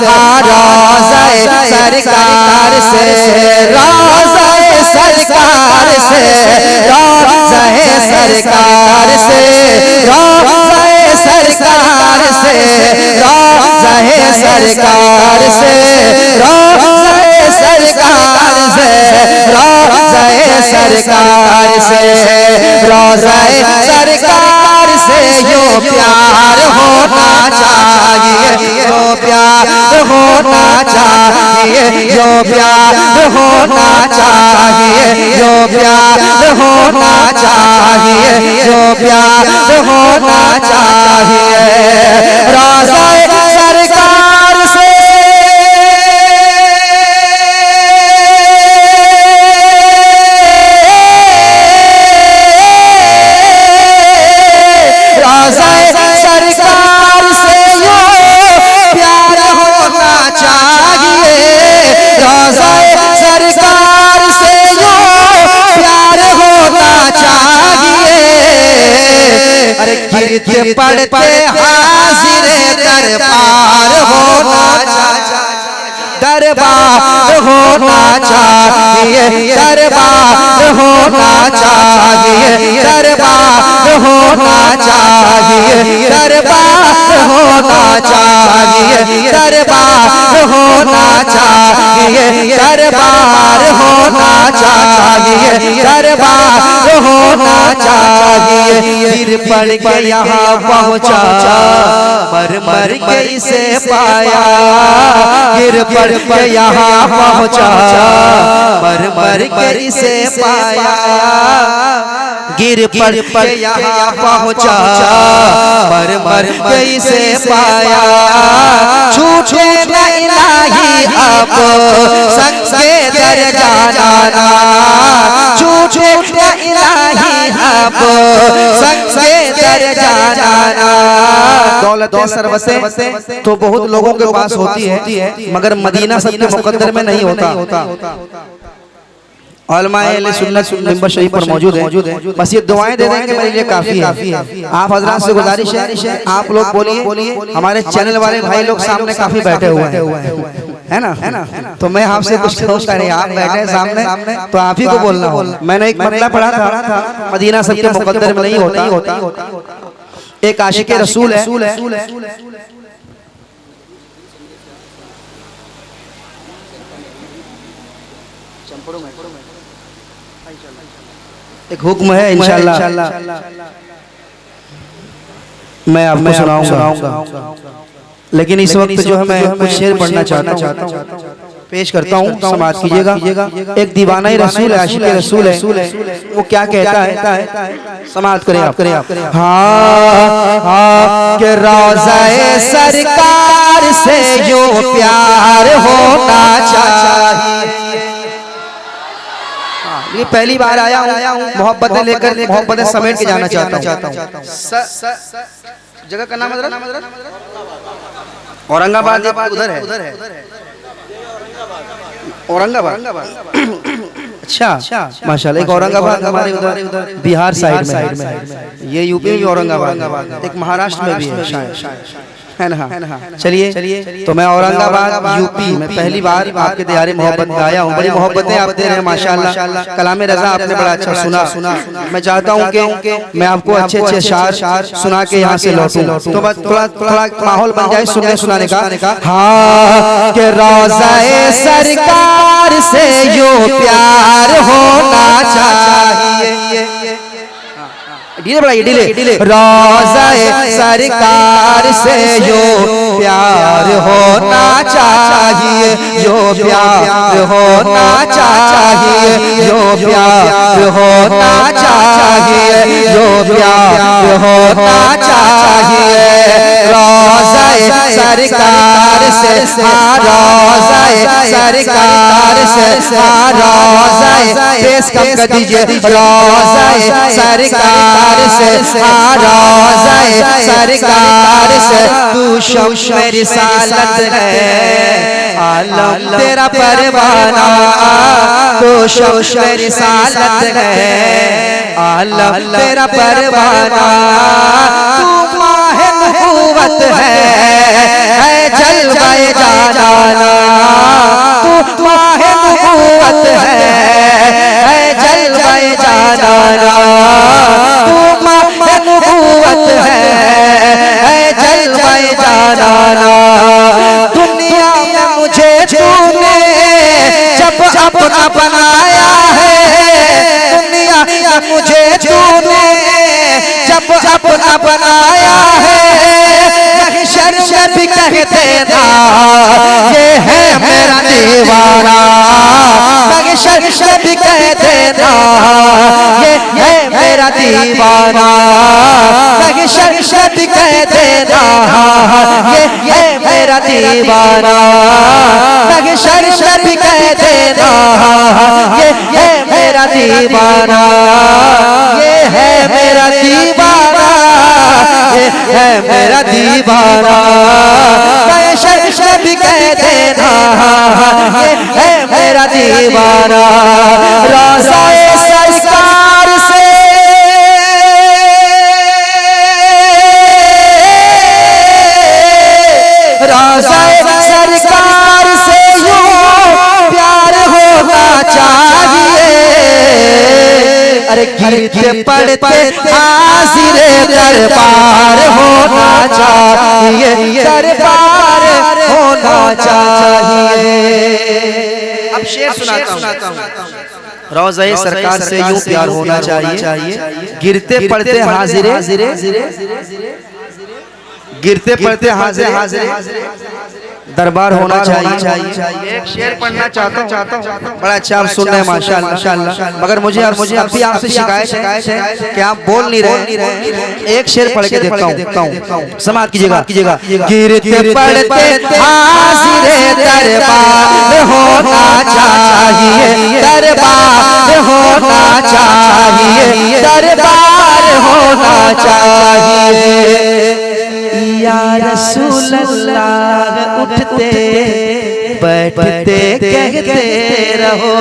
रोज़े सरकार से, रोज़े सरकार से, रोज़े सरकार से, रोज़े सरकार से, रोज़े सरकार से, रोज़े सरकार से, रोज़े सरकार से, रोज़े सरकार से यो प्यार होना चाहिए, यो प्यार होना चाहिए, यो प्यार होना चाहिए, यो प्यार होना चाहिए, यो प्यार होना चाहिए। रोज़े सरकार से गिरते पड़ते हाजिर दरबार होना चाहिए, दरबार होना चाहिए, दरबार होना चाहिए, दरबार होना चाहिए, दरबार होना चाहिए, दरबार होना चाहिए, दरबार होना चाहिए, दरबार होना चाहिए। फिर पड़ के यहाँ पहुँचा, मर मर के इसे पाया, गिर पड़ के यहाँ पहुँचा, मर मर के इसे पाया, गिर पड़ के यहाँ पहुँचा, मर मर के इसे पाया। छूटे न इलाही अब संगे दर जाना, छूटे न इलाही अब संगे दर जाना। दौलत सरवते तो बहुत लोगों के पास होती है, मगर मदीना सबके मुकद्दर में नहीं होता। उलमाए सुन्नत मिंबर शरीफ पर मौजूद है, बस ये दुआएं दे देंगे मेरे लिए काफी है। आप हजरात से गुजारिश है, आप लोग बोलिए, हमारे चैनल वाले भाई लोग सामने काफी बैठे हुए हैं, है ना, तो मैं आपसे कुछ सोच रही, आप बैठे सामने तो आप ही को बोलना हो। मैंने एक मतलब पढ़ा था, मदीना सबके मुकद्दर में नहीं होता। एक आशिक रसूल है, एक हुक्म है इंशाअल्लाह मैं आपको सुनाऊंगा, लेकिन इस वक्त जो है मैं कुछ शेर पढ़ना चाहता हूँ, पेश करता हूँ, समाज कीजिएगा। एक दीवाना ही रसूल है, आशिक रसूल है, वो क्या कहता है, समाज करें आप। हाँ के रोज़े सरकार से जो प्यार होना चाहिए। ये पहली बार आया हूँ, मोहब्बतें लेकर, मोहब्बतें समेट के जाना चाहता हूँ। जगह का नाम औरंगाबाद, उधर है औरंगाबाद। अच्छा माशाल्लाह, एक औरंगाबाद हमारे उधर बिहार साइड में, ये यूपी में भी औरंगाबाद, एक महाराष्ट्र में भी है शायद, है ना। चलिए तो मैं औरंगाबाद यूपी में पहली बार आपके दियारे मोहब्बत में आया हूँ। बड़ी मोहब्बतें आप दे रहे हैं माशाल्लाह, कलाम रज़ा आपने बड़ा अच्छा सुना। मैं चाहता हूँ कि मैं आपको अच्छे शार सुना के यहाँ से लौटूं, तो बस थोड़ा माहौल बन जाए सुनने सुनाने का। हाँ के रोज़े सरकार से जो प्यार होना चाहिए, डीले बढ़ाइए, डीले। रोज़े सरकार से जो प्यार होना चाहिए, जो प्यार होना चाहिए, जो प्यार होना चाहिए, जो प्यार होना चाहिए। रोज़े सरकार से, रोज़े सरकार से, रोज़े पेश कम कर दीजिए। रोज़े सरकार से, रोज़े सरकार से, तू शम्स रिसालत है, आलम तेरा परवाना, तू शम्स रिसालत है, आलम तेरा परवाना, तू माहे नबुव्वत है जलवाए जाना, देना, ये है मेरा दीवाना। महशर में भी कह देना, ये है मेरा दीवाना। महशर में भी कह देना, ये है मेरा दीवाना। महशर में भी कह देना, ये है मेरा दीवाना। ये है मेरा दीवाना, ये है मेरा दीवाना। महशर में भी कह देना, ये है मेरा दीवाना। रोज़ाए सरकार से रोज़ाए सरकार से यूं प्यार होना चाहिए। अरे गिरते पड़ते हाज़िरे दरबार होना चाहिए, दरबार होना चाहिए। अब शेर सुनाता हूँ। रोज़ाए सरकार से यूं प्यार होना चाहिए, गिरते पड़ते हाज़िरे गिरते पड़ते हाज़िरे दरबार होना चाहिए। एक शेर पढ़ना चाहता हूँ, बड़ा अच्छा आप सुन रहे हैं माशाअल्लाह। मगर मुझे अभी आपसे शिकायत है कि आप बोल नहीं रहे। एक शेर पढ़ के देखता हूँ, समाप्त कीजिएगा। गिरते पड़ते हाज़िरे दरबार होना चाहिए, दरबार होना चाहिए, दरबार होना चाहिए। या रसूल अल्लाह उठते बैठते कहते रहो।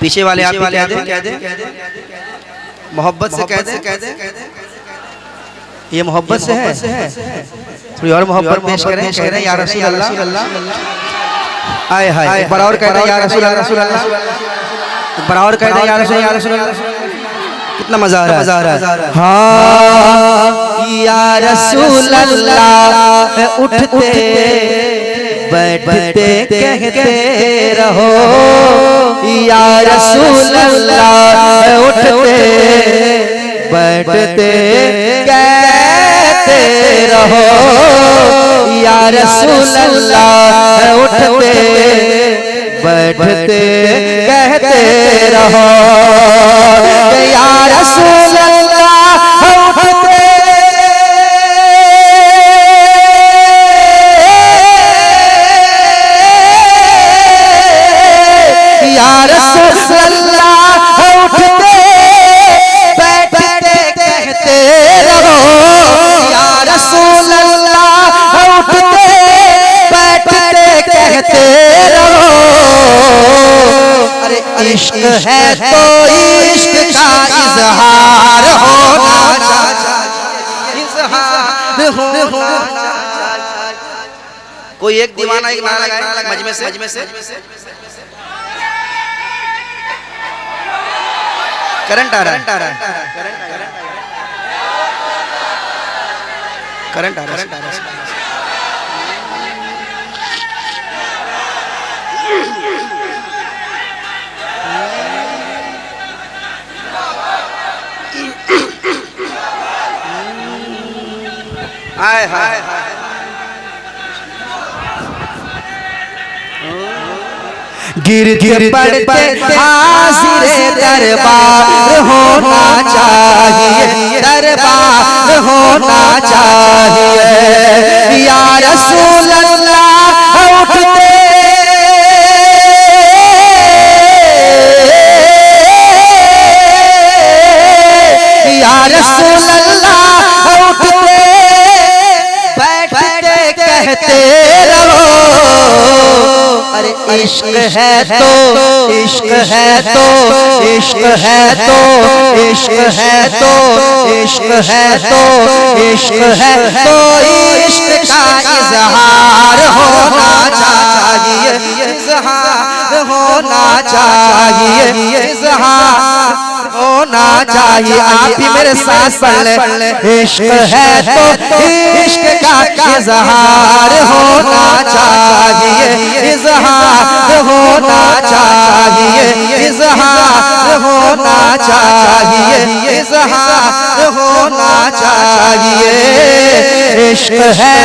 पीछे वाले आप कह दे मोहब्बत से कह दे। ये मोहब्बत से है, थोड़ी और मोहब्बत पेश करें। कह रहे हैं या रसूल अल्लाह। आए हाय, बराबर कह रहे हैं या रसूल अल्लाह, बराबर कह रहे हैं या रसूल अल्लाह। कितना मजा आ रहा है। हाँ या रसूल अल्लाह उठते बैठते कहते रहो। या रसूल अल्लाह उठते बैठते कहते रहो। या रसूल अल्लाह उठते बैठते कहते रहो। या रसूल अल्लाह उठते या रसूल अल्लाह उठते बैठते कहते रहो। या रसूल अल्लाह उठते बैठते कहते रहो। अरे इश्क है तो इश्क का इजहार होना चाहिए, इजहार होना चाहिए। कोई एक दीवाना एक नारा लगाए मजमे से। करंट आ रहा है। हाय हाय गिरते पड़ते हाज़िरे दरबार होना चाहिए, दरबार होना चाहिए। या रसूल अल्लाह उठते या रसूल अल्लाह उठते बैठते कहते रहो। अरे इश्क है तो इश्क है तो इश्क है तो इश्क है तो इश्क है तो इश्क है तो इश्क का इजहार होना चाहिए, इजहार होना चाहिए, इजहार होना चाहिए। आप भी मेरे साथ पढ़ ले। इश्क है तो इश्क का इजहार होना चाहिए, इजहार होना चाहिए, इजहार होना होना चाहिए, इज़हार होना चाहिए। इश्क है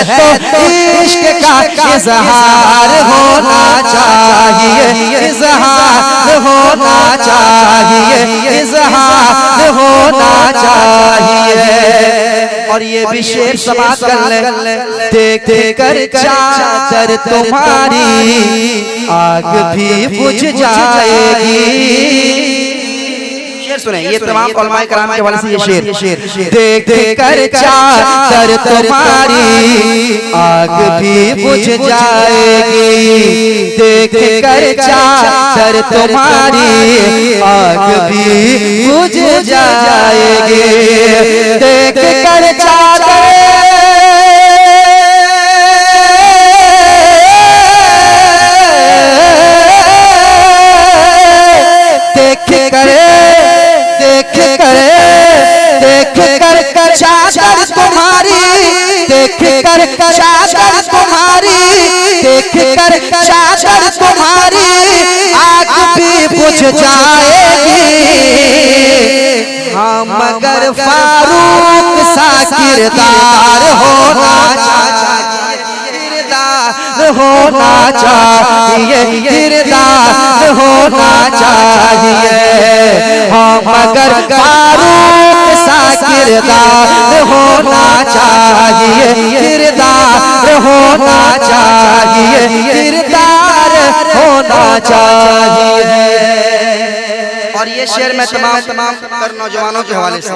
तो इश्क का इज़हार होना चाहिए, इज़हार होना चाहिए, इज़हार होना चाहिए। और ये भी शेर समाप्त कर ले, देख कर चादर तुम्हारी आग भी बुझ जाएगी। शेर सुने, ये तमाम उलमाए कराम के हवाले से ये शेर। देख कर चादर तुम्हारी आग भी बुझ जाएगी, देख कर चादर तुम्हारी आग भी बुझ जाएगी। देख कर चादर चादर तुम्हारी, देख कर चादर तुम्हारी, देख कर चादर तुम्हारी आग भी बुझ जाएगी। हाँ मगर फारूक सा किरदार होना चाहिए, किरदार होना चाहिए, किरदार होना चाहिए। हाँ मगर फारूक सा किरदार होना चाहिए, किरदार होना चाहिए, किरदार होना चाहिए। और ये शेर मैं तमाम कर नौजवानों के हवाले से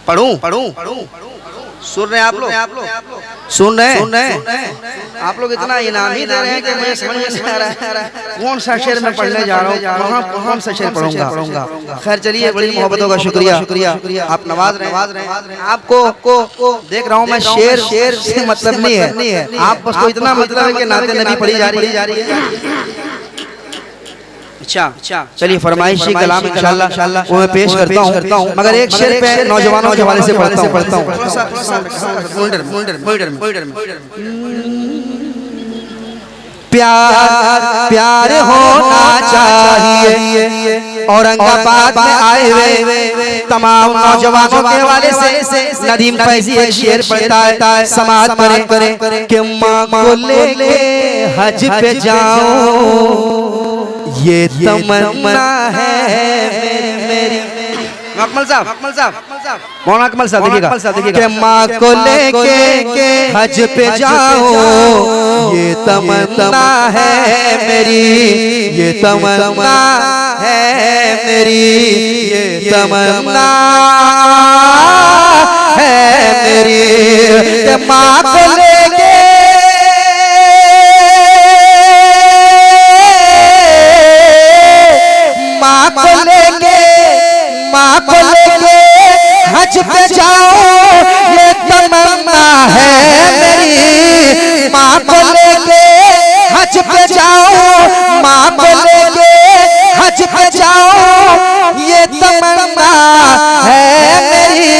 पढ़ूं। सुन रहे हैं आप लोग? सुन रहे हैं? आप लोग इतना इनाम ही दे रहे हैं कि मुझे समझ में नहीं आ रहा है कौन सा शेर मैं पढ़ने जा रहा हूँ, कौन सा शेर पढ़ूंगा। खैर चलिए, बड़ी मोहब्बतों का शुक्रिया, आप नवाज रहे हैं। आपको देख रहा हूँ मैं, शेर से मतलब नहीं है, आप बस को इतना मतलब है कि नाते नबी पढ़ी जा रही है। अच्छा चलिए, फरमाइशी कलाम इंशाल्लाह वो मैं पेश करता हूँ, मगर एक शेर पे नौजवानों के हवाले से पढ़ता हूँ। प्यार होना चाहिए। औरंगाबाद में आए हुए तमाम नौजवानों के हवाले से नदीम फैजी एक शेर पढ़ता है, समाअत करें कि माँ को लेके हज पे जाऊं ये तमन्ना है मेरी। अकमल साहब, मौलाना अकमल साहब देखिएगा कि माँ को लेके हज पे जाऊं ये तमन्ना है मेरी, ये तमन्ना है मेरी, ये तमन्ना है मेरी। कि माँ को लेके हज पे जाओ ये तमन्ना है मेरी। माँ को लेके हज पे जाओ, माँ को लेके हज पे जाओ ये तमन्ना है मेरी।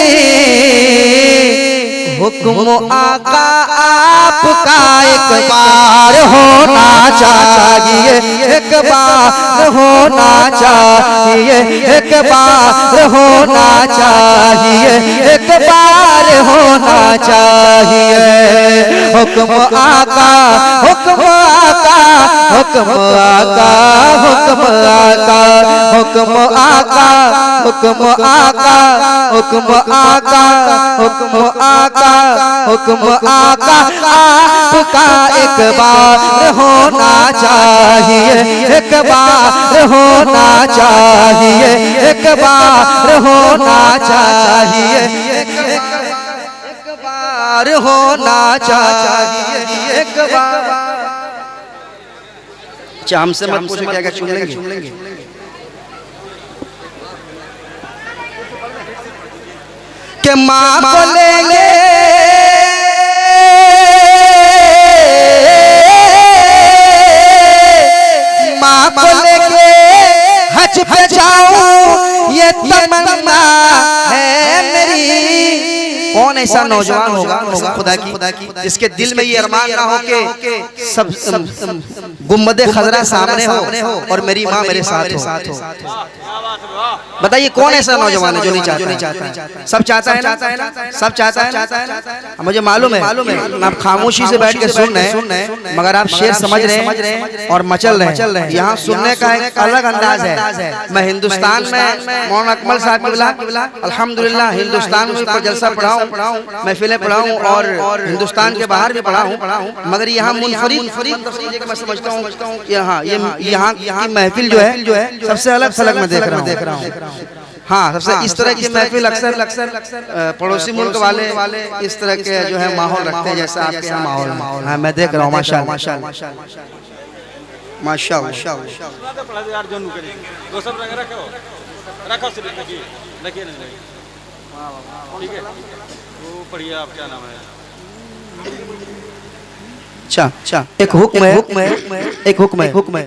हुक्म आका आपका एक बार होना चाहिए, एक बार होना चाहिए, एक बार होना चाहिए, एक बार होना चाहिए। हुक्म आका, हुक्म आका, हुक्म आका, हुक्म आका, हुक्म आका, हुक्म आका, हुक्म आका, हुक्म आका, हुक्म आका आपका एक बार होना चाहिए, एक बार होना चाहिए, एक बार होना चाहिए, एक बार होना चाहिए, एक बार। अच्छा हमसे मत पूछे क्या चुन लेंगे। कि माँ को लेंगे माँ को लेके हज पे जाऊं ये तमन्ना है मेरी। कौन ऐसा नौजवान होगा खुदा की जिसके दिल में ये अरमान ना हो कि सब गुम्बद खजरा सामने हो और मेरी माँ मेरे साथ हो। बताइए कौन ऐसा नौजवान है जो नहीं चाहता? सब चाहता है ना, सब चाहता है ना। मुझे मालूम है आप खामोशी से बैठ के सुन रहे हैं, मगर आप शेर समझ रहे हैं और मचल रहे हैं। यहाँ सुनने का एक अलग अंदाज है। मैं हिंदुस्तान में मौलाना अकमल साहब अल्हम्दुलिल्लाह हिंदुस्तान में पर जलसा पढ़ा हूँ, महफिलें पढ़ा हूँ और हिंदुस्तान के बाहर भी पढ़ा हूँ, मगर यहाँ मुनफरिद मैं समझता हूँ यहाँ की महफिल जो है सबसे अलग थलग में देख रहा हूँ। हाँ, सबसे इस तरह की महफिल अक्सर पड़ोसी मुल्क वाले इस तरह के जो है माहौल रखते हैं जैसा आपके यहाँ माहौल। हाँ, मैं देख रहा हूँ माशाअल्लाह अच्छा। एक हुक्म है, एक हुक्म है।